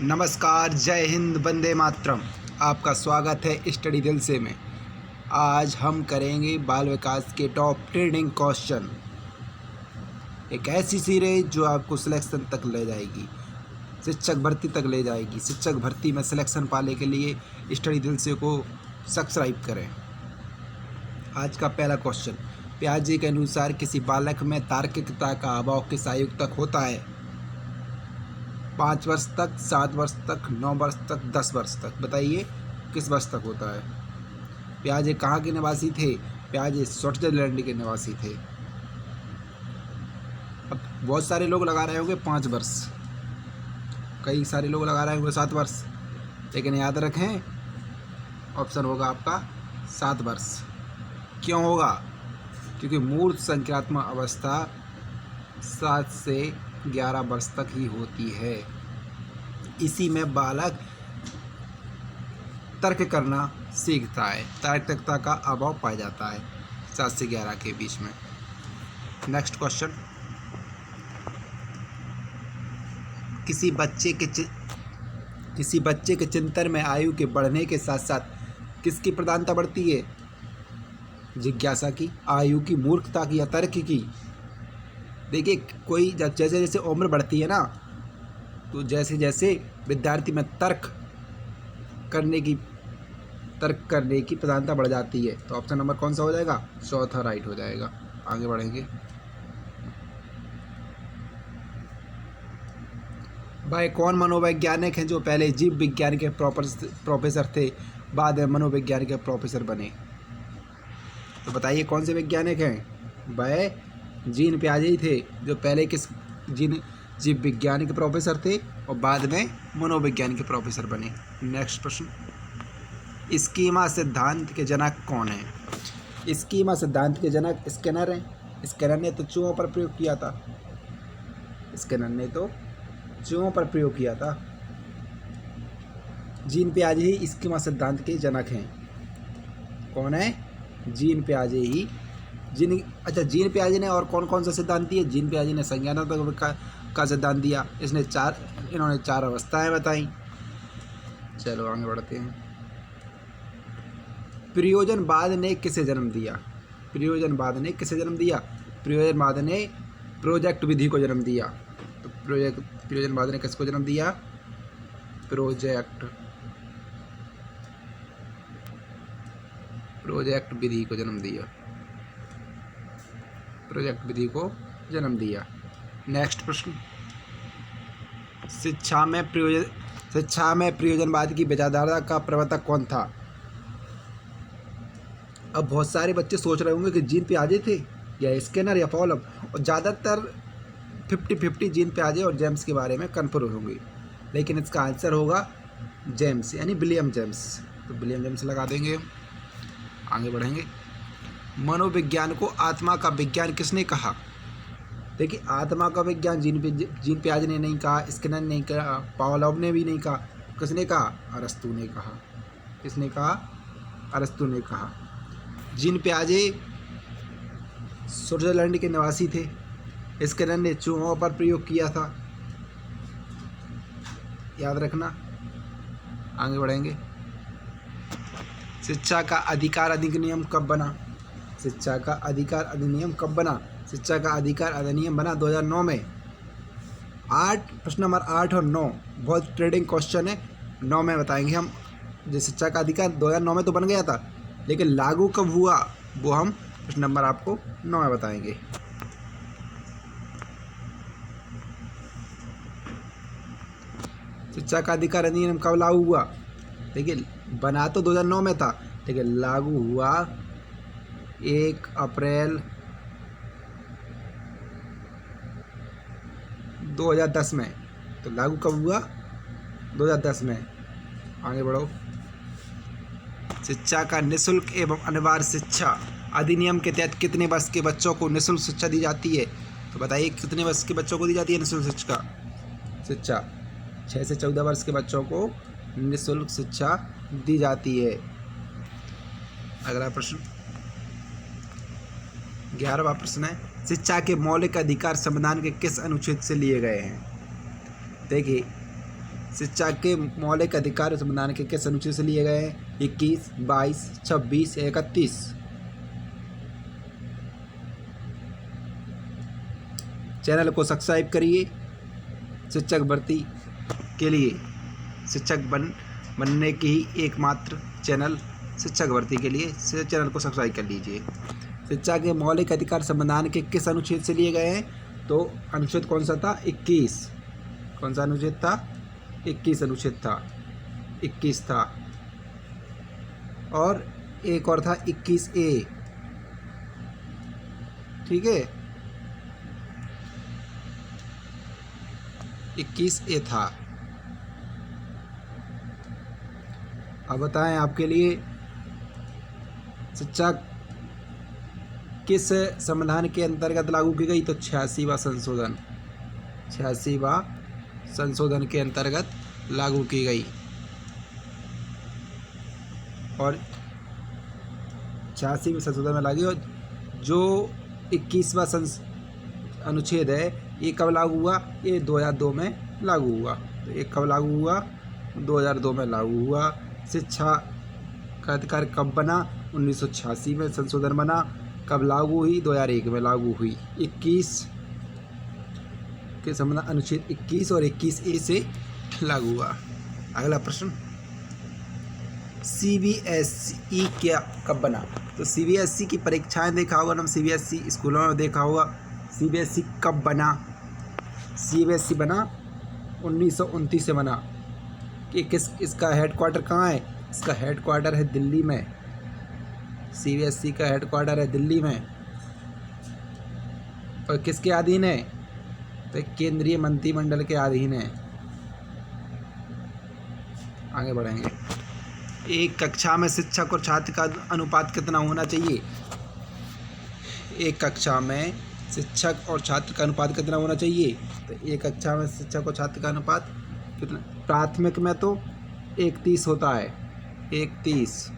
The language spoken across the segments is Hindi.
नमस्कार, जय हिंद, वंदे मातरम। आपका स्वागत है स्टडी दिल से में। आज हम करेंगे बाल विकास के टॉप ट्रेंडिंग क्वेश्चन। एक ऐसी सीरीज जो आपको सिलेक्शन तक ले जाएगी, शिक्षक भर्ती तक ले जाएगी। शिक्षक भर्ती में सिलेक्शन पाने के लिए स्टडी दिल से को सब्सक्राइब करें। आज का पहला क्वेश्चन, पियाजे के अनुसार किसी बालक में तार्किकता का अभाव किस आयु तक होता है? 5 वर्ष तक, 7 वर्ष तक, 9 वर्ष तक, 10 वर्ष तक। बताइए किस वर्ष तक होता है? पियाजे कहाँ के निवासी थे? पियाजे स्विट्जरलैंड के निवासी थे। अब बहुत सारे लोग लगा रहे होंगे 5 वर्ष, कई सारे लोग लगा रहे होंगे 7 वर्ष, लेकिन याद रखें ऑप्शन होगा आपका 7 वर्ष। क्यों होगा? क्योंकि मूर्त संख्यात्मक अवस्था 7 से 11 वर्ष तक ही होती है। इसी में बालक तर्क करना सीखता है, तार्किकता का अभाव पाया जाता है 7 से 11 के बीच में। नेक्स्ट क्वेश्चन, किसी बच्चे के चिंतन में आयु के बढ़ने के साथ साथ किसकी प्रधानता बढ़ती है? जिज्ञासा की, आयु की, मूर्खता की या तर्क की? देखिए, कोई जैसे जैसे उम्र बढ़ती है ना, तो जैसे जैसे विद्यार्थी में तर्क करने की प्रधानता बढ़ जाती है। तो ऑप्शन नंबर कौन सा हो जाएगा? चौथा राइट हो जाएगा। आगे बढ़ेंगे। भाई, कौन मनोवैज्ञानिक हैं जो पहले जीव विज्ञान के प्रोफेसर थे, बाद में मनोविज्ञान के प्रोफेसर बने? तो बताइए कौन से वैज्ञानिक हैं? भाई, जीन पियाजे ही थे जो पहले जीव विज्ञान के प्रोफेसर थे और बाद में मनोविज्ञान के प्रोफेसर बने। नेक्स्ट प्रश्न, स्कीमा सिद्धांत के जनक कौन है? स्कीमा सिद्धांत के जनक स्किनर हैं। स्किनर ने तो चूहों पर प्रयोग किया था। जीन पियाजे ही स्कीमा सिद्धांत के जनक हैं। कौन है? जीन पियाजे ही। जीन पियाजे ने और कौन कौन सा सिद्धांत दिए? जीन पियाजे ने संज्ञानात्मक का सिद्धांत दिया। इन्होंने 4 अवस्थाएं बताई। चलो आगे बढ़ते हैं। प्रयोजनवाद ने किसे जन्म दिया? प्रयोजनवाद ने प्रोजेक्ट विधि को जन्म दिया। तो प्रयोजनवाद ने किसको जन्म दिया? प्रोजेक्ट विधि को जन्म दिया। नेक्स्ट प्रश्न, शिक्षा में प्रयोजनवाद की विचारधारा का प्रवर्तक कौन था? अब बहुत सारे बच्चे सोच रहे होंगे कि जीन पियाजे थे या स्किनर या फॉलोम, और ज़्यादातर 50-50 जीन पियाजे और जेम्स के बारे में कन्फ्यूज होंगे, लेकिन इसका आंसर होगा जेम्स, यानी विलियम जेम्स। तो विलियम जेम्स लगा देंगे। आगे बढ़ेंगे। मनोविज्ञान को आत्मा का विज्ञान किसने कहा? देखिए, आत्मा का विज्ञान जीन पियाजे ने नहीं कहा, स्किनर ने नहीं कहा, पावलोव ने भी नहीं कहा। किसने कहा? अरस्तू ने कहा। किसने कहा? अरस्तू ने कहा। जीन पियाजे स्विट्जरलैंड के निवासी थे। स्किनर ने चूहों पर प्रयोग किया था, याद रखना। आगे बढ़ेंगे। शिक्षा का अधिकार अधिनियम कब बना? शिक्षा का अधिकार अधिनियम बना 2009 में। प्रश्न नंबर 8 और 9 बहुत ट्रेंडिंग क्वेश्चन है। 9 में बताएंगे हम। जो शिक्षा का अधिकार 2009 में तो बन गया था, लेकिन लागू कब हुआ वो हम प्रश्न नंबर आपको 9 में बताएंगे। शिक्षा का अधिकार अधिनियम कब लागू हुआ? देखिए, बना तो 2009 में था, लेकिन लागू हुआ 1 अप्रैल 2010 में। तो लागू कब हुआ? 2010 में। आगे बढ़ो। शिक्षा का निःशुल्क एवं अनिवार्य शिक्षा अधिनियम के तहत कितने वर्ष के बच्चों को निःशुल्क शिक्षा दी जाती है? तो बताइए कितने वर्ष के बच्चों को दी जाती है निःशुल्क शिक्षा? 6 से 14 वर्ष के बच्चों को निःशुल्क शिक्षा दी जाती है। अगला प्रश्न, 11वां प्रश्न है, शिक्षा के मौलिक अधिकार संविधान के किस अनुच्छेद से लिए गए हैं? देखिए, शिक्षा के मौलिक अधिकार संविधान के किस अनुच्छेद से लिए गए हैं? 21, 22, 26 या 31? चैनल को सब्सक्राइब करिए। शिक्षक भर्ती के लिए शिक्षक बनने की ही एकमात्र चैनल शिक्षक भर्ती के लिए चैनल को सब्सक्राइब कर लीजिए। शिक्षा के मौलिक अधिकार संविधान के किस अनुच्छेद से लिए गए हैं? तो अनुच्छेद कौन सा था? 21। कौन सा अनुच्छेद था? 21 अनुच्छेद था, 21 था। और एक और था 21A, ठीक है, 21A था। अब बताएं आपके लिए शिक्षा किस संविधान के अंतर्गत लागू की गई? तो 86वां संशोधन, 86वां संशोधन के अंतर्गत लागू की गई। और 86वें संशोधन में लागू। और जो 21वां अनुच्छेद है ये कब लागू हुआ? ये 2002 में लागू हुआ। तो ये कब लागू हुआ? 2002 में लागू हुआ। शिक्षा का अधिकार कब बना? 1986 में संशोधन बना। कब लागू हुई? 2001 में लागू हुई। 21 के संबंध अनुच्छेद 21 और 21A से लागू हुआ। अगला प्रश्न, CBSE क्या कब बना? तो CBSE की परीक्षाएं देखा होगा ना, CBSE स्कूलों में देखा होगा। CBSE कब बना? CBSE बना 1929 से बना। कि इसका हेडक्वार्टर कहाँ है? इसका हेडक्वार्टर है दिल्ली में। CBSE का हेडक्वार्टर है दिल्ली में। और किसके अधीन है? तो केंद्रीय मंत्रिमंडल के अधीन है। आगे बढ़ेंगे। एक कक्षा में शिक्षक और छात्र का अनुपात कितना होना चाहिए? एक कक्षा में शिक्षक और छात्र का अनुपात कितना होना चाहिए? तो एक कक्षा में शिक्षक और छात्र का अनुपात कितना? प्राथमिक में तो 1:30 होता है, 1:30।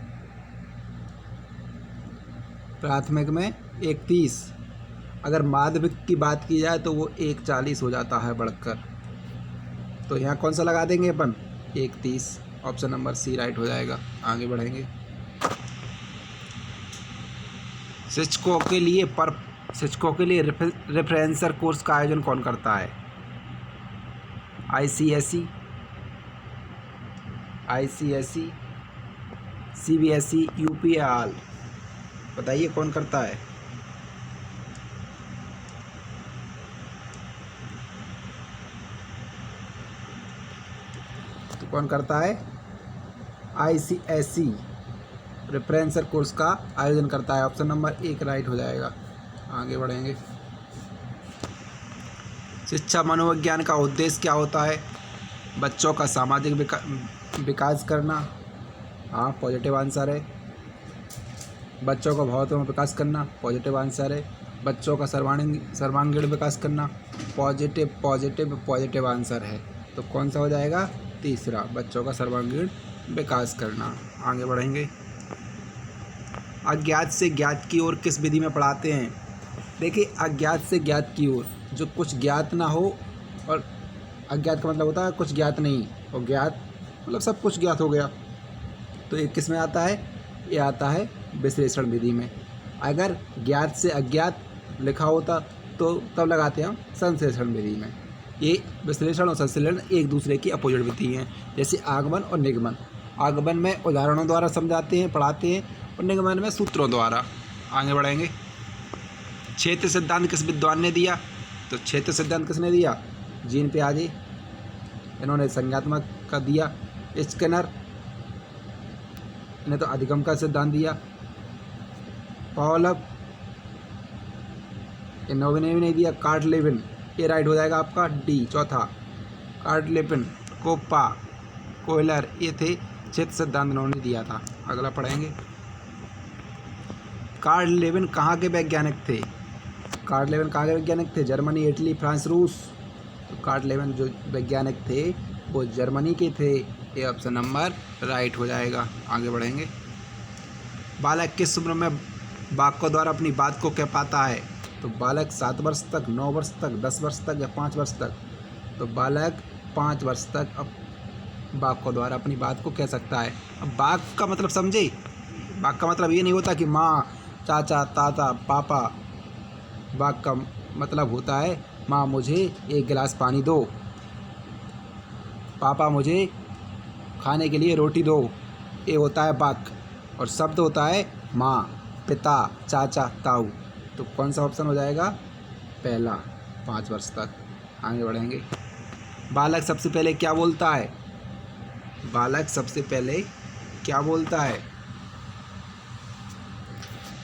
प्राथमिक में 1:30। अगर माध्यमिक की बात की जाए तो वो 1:40 हो जाता है बढ़कर। तो यहाँ कौन सा लगा देंगे अपन? 1:30। ऑप्शन नंबर सी राइट हो जाएगा। आगे बढ़ेंगे। शिक्षकों के लिए रेफरेंसर कोर्स का आयोजन कौन करता है? ICSE, CBSE, UP या AL? बताइए कौन करता है? तो कौन करता है? ICSE रेफरेंसर कोर्स का आयोजन करता है। ऑप्शन नंबर 1 राइट हो जाएगा। आगे बढ़ेंगे। शिक्षा मनोविज्ञान का उद्देश्य क्या होता है? बच्चों का सामाजिक विकास करना। हाँ, पॉजिटिव आंसर है। बच्चों का भावनात्मक विकास करना, पॉजिटिव आंसर है। बच्चों का सर्वांगीण विकास करना, पॉजिटिव आंसर है। तो कौन सा हो जाएगा? तीसरा, बच्चों का सर्वांगीण विकास करना। आगे बढ़ेंगे। अज्ञात से ज्ञात की ओर किस विधि में पढ़ाते हैं? देखिए, अज्ञात से ज्ञात की ओर जो कुछ ज्ञात ना हो, और अज्ञात का मतलब होता है कुछ ज्ञात नहीं, और ज्ञात मतलब सब कुछ ज्ञात हो गया। तो ये किस में आता है? ये आता है विश्लेषण विधि में। अगर ज्ञात से अज्ञात लिखा होता तो तब लगाते हैं हम संश्लेषण विधि में। ये विश्लेषण और संश्लेषण एक दूसरे की अपोजिट विधि हैं। जैसे आगमन और निगमन। आगमन में उदाहरणों द्वारा समझाते हैं, पढ़ाते हैं, और निगमन में सूत्रों द्वारा। आगे बढ़ेंगे। क्षेत्र सिद्धांत किस विद्वान ने दिया? तो क्षेत्र सिद्धांत किसने दिया? जीन पियाजे। इन्होंने संज्ञात्मक का दिया। स्किनर ने तो अधिगम का सिद्धांत दिया। पॉलप इन्होंने भी नहीं दिया। कार्डलेविन, ये राइट हो जाएगा आपका डी, चौथा। कार्डलेविन, कोप्पा, कोयलर, ये थे क्षेत्र सिद्धांत इन्होंने दिया था। अगला पढ़ेंगे। कार्डलेविन कहाँ के वैज्ञानिक थे? कार्डलेविन कहाँ के वैज्ञानिक थे? जर्मनी, इटली, फ्रांस, रूस। तो कार्डलेविन जो वैज्ञानिक थे वो जर्मनी के थे। ये ऑप्शन नंबर राइट हो जाएगा। आगे बढ़ेंगे। बालक किस उम्र में वाक्यों द्वारा अपनी बात को कह पाता है? तो बालक 7 वर्ष तक, 9 वर्ष तक, 10 वर्ष तक या 5 वर्ष तक? तो बालक 5 वर्ष तक बाघ को द्वारा अपनी बात को कह सकता है। अब बाघ का मतलब समझे, बाघ का मतलब ये नहीं होता कि माँ, चाचा, ताता, पापा। बाघ का मतलब होता है माँ मुझे एक गिलास पानी दो, पापा मुझे खाने के लिए रोटी दो। ये होता है बाघ। और शब्द होता है माँ, पिता, चाचा, ताऊ। तो कौन सा ऑप्शन हो जाएगा? पहला। 5 वर्ष तक। आगे बढ़ेंगे। बालक सबसे पहले क्या बोलता है? बालक सबसे पहले क्या बोलता है?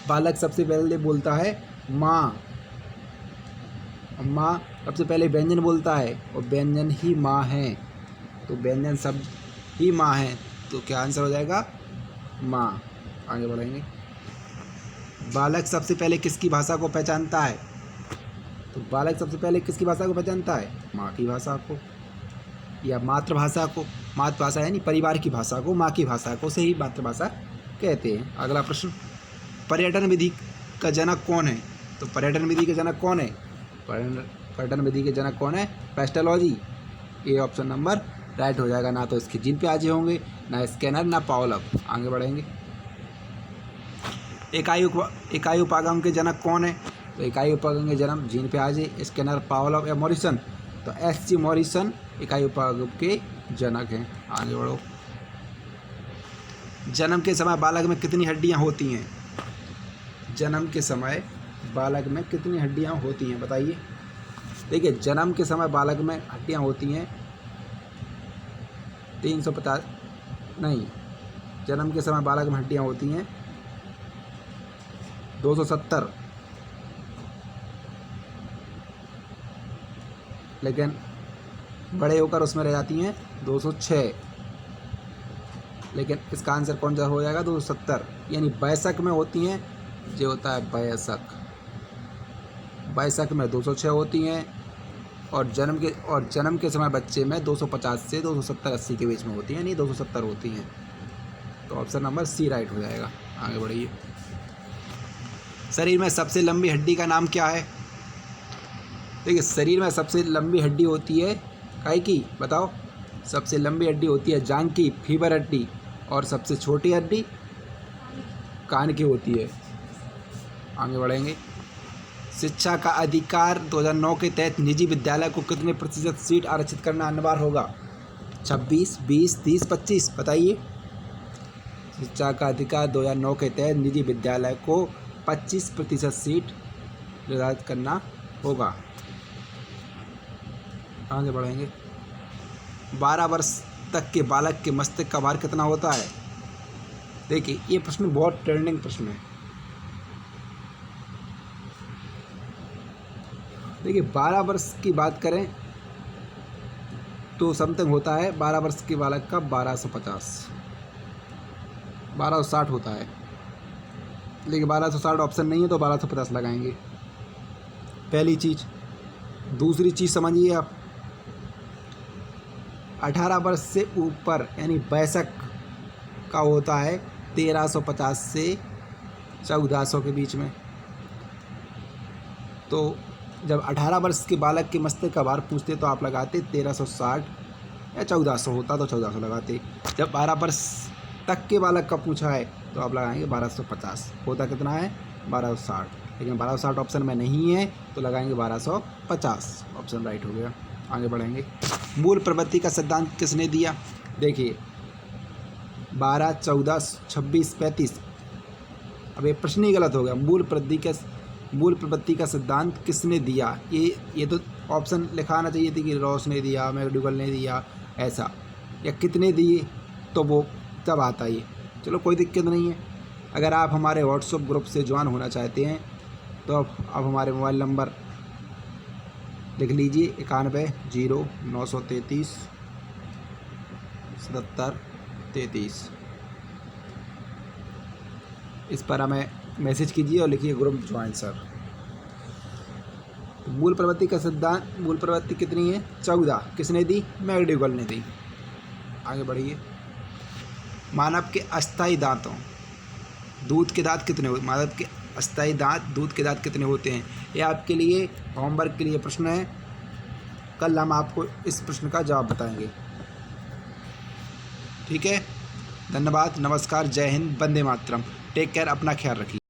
बालक सबसे पहले बोलता है माँ। माँ सबसे पहले व्यंजन बोलता है और व्यंजन ही माँ है, तो व्यंजन शब्द ही माँ है, तो क्या आंसर हो जाएगा? माँ। आगे बढ़ेंगे। बालक सबसे पहले किसकी भाषा को पहचानता है? तो बालक सबसे पहले किसकी भाषा को पहचानता है? माँ की भाषा को, या मातृभाषा को। मातृभाषा यानी परिवार की भाषा को, माँ की भाषा को से ही मातृभाषा कहते हैं। अगला प्रश्न, पर्यटन विधि का जनक कौन है? तो पर्यटन विधि के जनक कौन है? पर्यटन विधि के जनक कौन है? पेस्टोलॉजी। ये ऑप्शन नंबर राइट हो जाएगा। ना तो इसके जीन प्याजे होंगे, ना स्कैनर, ना पावलव। आगे बढ़ेंगे। इकाई उपागम के जनक कौन है? तो इकाई उपागम के जनक जीन प्याजे, स्कैनर, पावलव या मॉरिसन। तो एस.जी. मॉरिसन इकाई उपागम के जनक हैं। आगे बढ़ो। जन्म के समय बालक में कितनी हड्डियां होती हैं? जन्म के समय बालक में कितनी हड्डियां होती हैं बताइए। देखिए, जन्म के समय बालक में हड्डियां होती हैं 350 नहीं, जन्म के समय बालक में हड्डियां होती हैं 270, लेकिन बड़े होकर उसमें रह जाती हैं 206। लेकिन इसका आंसर कौन सा हो जाएगा? 270। यानी वयस्क में होती हैं, जो होता है वयस्क। वयस्क में 206 होती हैं और जन्म के समय बच्चे में 250 से 270-80 के बीच में होती हैं, यानी 270 होती हैं। तो ऑप्शन नंबर सी राइट हो जाएगा। आगे बढ़िए। शरीर में सबसे लंबी हड्डी का नाम क्या है? देखिए, शरीर में सबसे लंबी हड्डी होती है काय की? बताओ। सबसे लंबी हड्डी होती है जांघ की, फीवर हड्डी। और सबसे छोटी हड्डी कान की होती है। आगे बढ़ेंगे। शिक्षा का अधिकार 2009 के तहत निजी विद्यालय को कितने प्रतिशत सीट आरक्षित करना अनिवार्य होगा? 26, 20, 30, 25 बताइए। शिक्षा का अधिकार 2009 के तहत निजी विद्यालय को 25% सीट निर्धारित करना होगा। आगे बढ़ेंगे। 12 वर्ष तक के बालक के मस्तिष्क का भार कितना होता है? देखिए, ये प्रश्न बहुत ट्रेंडिंग प्रश्न है। देखिए, 12 वर्ष की बात करें तो समथिंग होता है 12 वर्ष के बालक का 1260 होता है। लेकिन 1260 ऑप्शन नहीं है, तो 1250 लगाएंगे। पहली चीज़। दूसरी चीज़ समझिए आप, 18 वर्ष से ऊपर यानी वयस्क का होता है 1350 से 1400 के बीच में। तो जब 18 वर्ष के बालक के मस्तिष्क का भार पूछते तो आप लगाते 1360 या 1400 होता तो 1400 लगाते। जब 12 वर्ष तक के बालक का पूछा है तो आप लगाएंगे 1250। होता कितना है? 1260। लेकिन 1260 ऑप्शन में नहीं है, तो लगाएंगे 1250। ऑप्शन राइट हो गया। आगे बढ़ेंगे। मूल प्रवृत्ति का सिद्धांत किसने दिया? देखिए, 12, 14, 26, 35। अब ये प्रश्न ही गलत हो गया। मूल प्रवृत्ति का सिद्धांत किसने दिया? ये तो ऑप्शन लिखाना चाहिए थी कि रॉस ने दिया, मैकडूगल ने दिया, ऐसा, या कितने दिए, तो वो तब आता ये। चलो, कोई दिक्कत नहीं है। अगर आप हमारे व्हाट्सएप ग्रुप से ज्वाइन होना चाहते हैं तो आप हमारे मोबाइल नंबर लिख लीजिए 910933 इस पर हमें मैसेज कीजिए और लिखिए ग्रुप ज्वाइन सर। तो मूल प्रवृत्ति का सिद्धांत, मूल प्रवृत्ति कितनी है? 14। किसने दी? मैकडूगल ने दी। आगे बढ़िए। मानव के अस्थायी दांतों, दूध के दांत कितने होते? मानव के अस्थायी दांत, दूध के दांत कितने होते हैं? ये आपके लिए होमवर्क के लिए प्रश्न है। कल हम आपको इस प्रश्न का जवाब बताएंगे। ठीक है, धन्यवाद, नमस्कार, जय हिंद, वंदे मातरम। टेक केयर, अपना ख्याल रखिए।